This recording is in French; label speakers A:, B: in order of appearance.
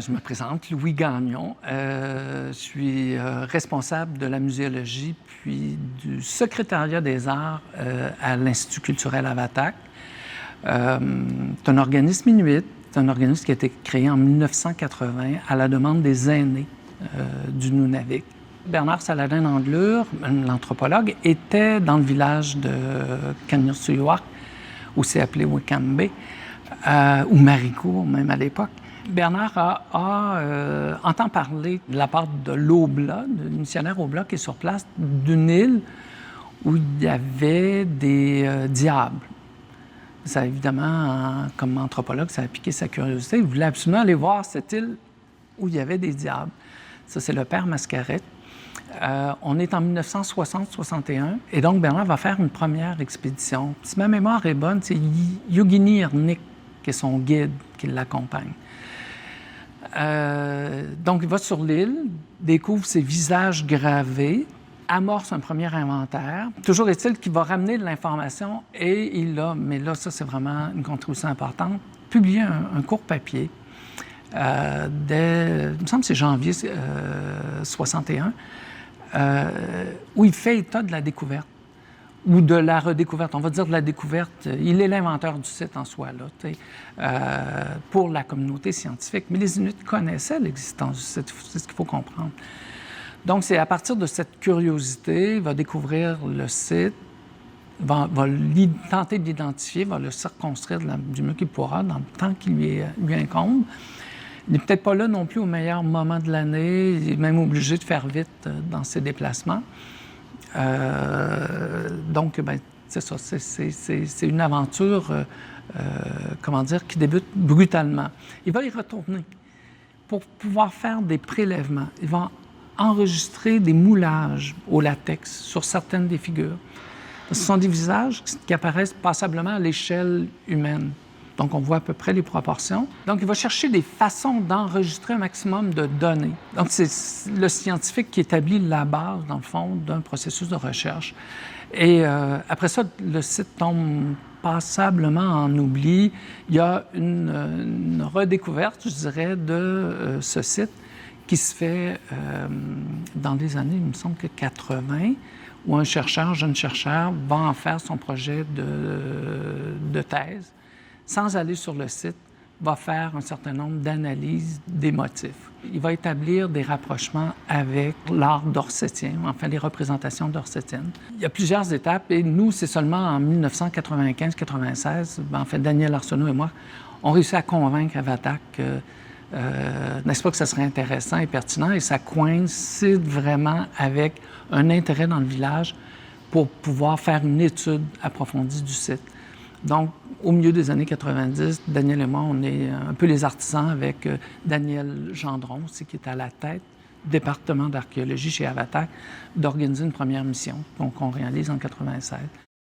A: Je me présente, Louis Gagnon. Je suis responsable de la muséologie puis du secrétariat des arts à l'Institut culturel Avatak. C'est un organisme inuit, c'est un organisme qui a été créé en 1980 à la demande des aînés du Nunavik. Bernard Saladin-Anglure, l'anthropologue, était dans le village de Kanien'kehá:ka, aussi appelé Wicambé, ou Maricourt même à l'époque. Bernard entend parler de la part de l'Oblat, du missionnaire Oblat qui est sur place, d'une île où il y avait des diables. Ça, évidemment, comme anthropologue, ça a piqué sa curiosité. Il voulait absolument aller voir cette île où il y avait des diables. Ça, c'est le père Mascaret. On est en 1960-61, et donc Bernard va faire une première expédition. Si ma mémoire est bonne, c'est Yogini Ernik qui est son guide, qui l'accompagne. Donc, il va sur l'île, découvre ses visages gravés, amorce un premier inventaire. Toujours est-il qu'il va ramener de l'information et il a, mais là, ça, c'est vraiment une contribution importante, publié un court papier dès, il me semble que c'est janvier 61, où il fait état de la découverte ou de la redécouverte. On va dire de la découverte. Il est l'inventeur du site en soi, là, pour la communauté scientifique. Mais les Inuits connaissaient l'existence du site, c'est ce qu'il faut comprendre. Donc, c'est à partir de cette curiosité, il va découvrir le site, va tenter de l'identifier, va le circonscrire du mieux qu'il pourra dans le temps qui lui incombe. Il n'est peut-être pas là non plus au meilleur moment de l'année, il est même obligé de faire vite dans ses déplacements. Donc, ben, c'est ça, c'est une aventure, comment dire, qui débute brutalement. Il va y retourner pour pouvoir faire des prélèvements. Il va enregistrer des moulages au latex sur certaines des figures. Ce sont des visages qui apparaissent passablement à l'échelle humaine. Donc, on voit à peu près les proportions. Donc, il va chercher des façons d'enregistrer un maximum de données. Donc, c'est le scientifique qui établit la base, dans le fond, d'un processus de recherche. Et après ça, le site tombe passablement en oubli. Il y a une redécouverte, je dirais, de ce site qui se fait dans les années, il me semble que 80, où un jeune chercheur, va en faire son projet de thèse, sans aller sur le site, va faire un certain nombre d'analyses des motifs. Il va établir des rapprochements avec l'art dorsétien, enfin les représentations dorsetiennes. Il y a plusieurs étapes et nous, c'est seulement en 1995-96, en fait Daniel Arsenault et moi, on réussit à convaincre Avatak n'est-ce pas que ça serait intéressant et pertinent, et ça coïncide vraiment avec un intérêt dans le village pour pouvoir faire une étude approfondie du site. Donc, au milieu des années 90, Daniel et moi, on est un peu les artisans avec Daniel Gendron, qui est à la tête du département d'archéologie chez Avatak, d'organiser une première mission qu'on réalise en 96.